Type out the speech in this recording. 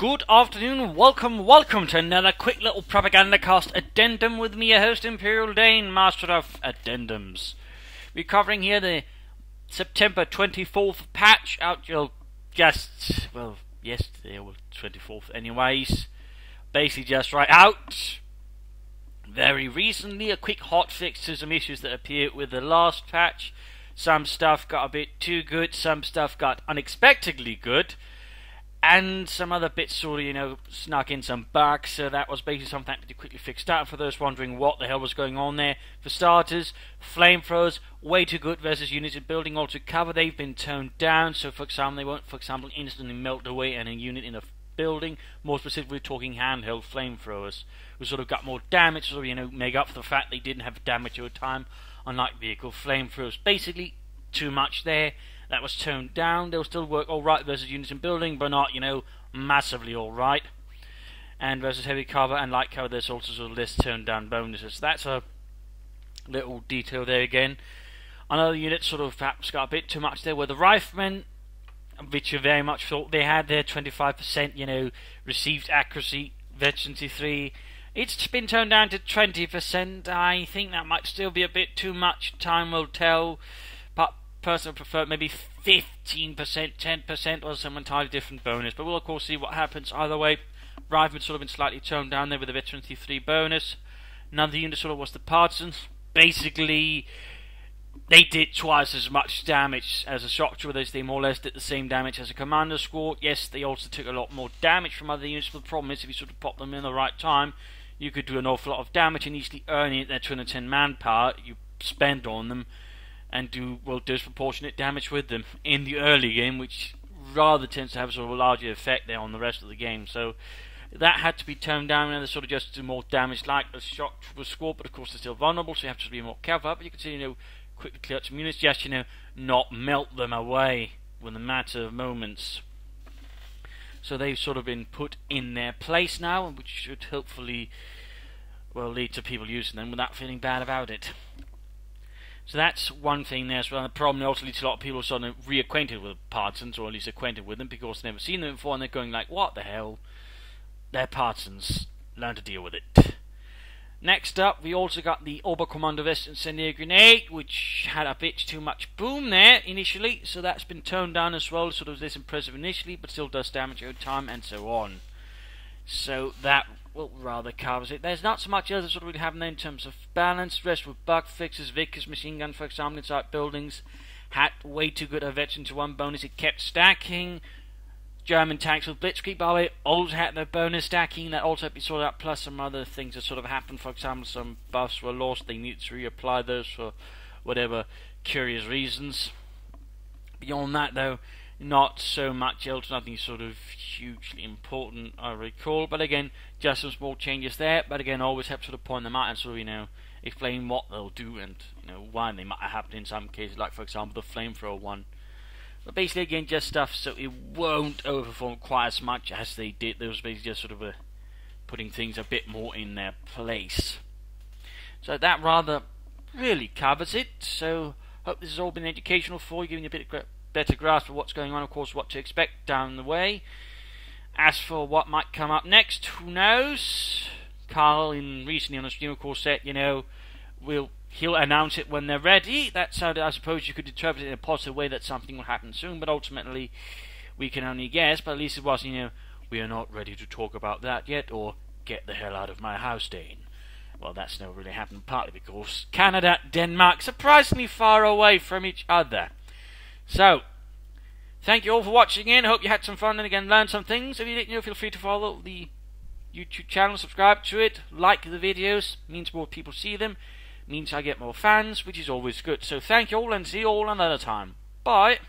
Good afternoon, welcome to another quick little Propagandacast addendum with me, your host Imperial Dane, master of addendums. We're covering here the September 24th patch out yesterday, 24th anyways. Basically just right out. Very recently, a quick hotfix to some issues that appeared with the last patch. Some stuff got a bit too good, some stuff got unexpectedly good. And some other bits sort of, snuck in some bugs, so that was basically something that quickly fixed out. For those wondering what the hell was going on there, for starters, flamethrowers, way too good versus units in building altogether. They've been toned down, so for example, they won't, instantly melt away in a unit in a building. More specifically, talking handheld flamethrowers, who sort of got more damage, make up for the fact they didn't have damage over time, unlike vehicle flamethrowers. Basically, too much there. That was toned down. They'll still work alright versus units in building, but not, massively alright. And versus heavy cover and light cover, there's also sort of less toned down bonuses. That's a little detail there again. Another unit sort of perhaps got a bit too much there were the riflemen, which you very much thought they had their 25%, received accuracy, veterancy 3. It's been toned down to 20%. I think that might still be a bit too much. Time will tell. But personally prefer maybe 15%, 10% or some entirely different bonus. But we'll of course see what happens either way. Riflemen sort of been slightly toned down there with the veterancy 3 bonus. Another unit sort of was the partisans. Basically, they did twice as much damage as a shock troopers. They more or less did the same damage as a commander squad. Yes, they also took a lot more damage from other units, but the problem is if you sort of pop them in the right time, you could do an awful lot of damage and easily earn it that 210 manpower you spend on them and do disproportionate damage with them in the early game, which rather tends to have sort of a larger effect there on the rest of the game. So that had to be toned down, and they sort of just do more damage like a shock trooper squad, but of course they're still vulnerable, so you have to be more careful. But you can see, quickly clear out some units, just not melt them away with a matter of moments. So they've sort of been put in their place now, which should hopefully lead to people using them without feeling bad about it. So that's one thing there as well. The problem also leads to a lot of people sort of reacquainted with partisans, or at least acquainted with them, because they've never seen them before, and they're going like, what the hell? They're partisans. Learn to deal with it. Next up, we also got the Oberkommando West Incendiary Grenade, which had a bit too much boom there initially, so that's been toned down as well. Sort of this impressive initially, but still does damage over time, and so on. So that rather covers it. There's not so much else that sort of really happened there in terms of balance. Rest with bug fixes. Vickers machine gun, for example, inside buildings had way too good a veteran to 1 bonus. It kept stacking. German tanks with blitzkrieg, by the way, also had their bonus stacking. That also had to be sorted out, plus some other things that sort of happened. For example, some buffs were lost. They need to reapply those for whatever curious reasons. Beyond that, though, not so much else, nothing sort of hugely important I recall, but again, just some small changes there, but again, always have to sort of point them out and sort of, explain what they'll do and, why they might have happened in some cases, like for example, the flamethrower one. But basically, again, just stuff so it won't overperform quite as much as they did. There was basically just sort of putting things a bit more in their place. So that rather really covers it, so hope this has all been educational for you, giving you a bit of better grasp of what's going on, of course, what to expect down the way. As for what might come up next, who knows? Carl, recently on the stream, of course, said, he'll announce it when they're ready. That sounded, I suppose you could interpret it in a positive way that something will happen soon, but ultimately we can only guess. But at least it was, we are not ready to talk about that yet, or get the hell out of my house, Dane. Well, that's never really happened, partly because Canada, Denmark, surprisingly far away from each other. So, thank you all for watching in. I hope you had some fun and again learned some things. If you didn't, feel free to follow the YouTube channel, subscribe to it, like the videos. It means more people see them. It means I get more fans, which is always good. So thank you all and see you all another time. Bye.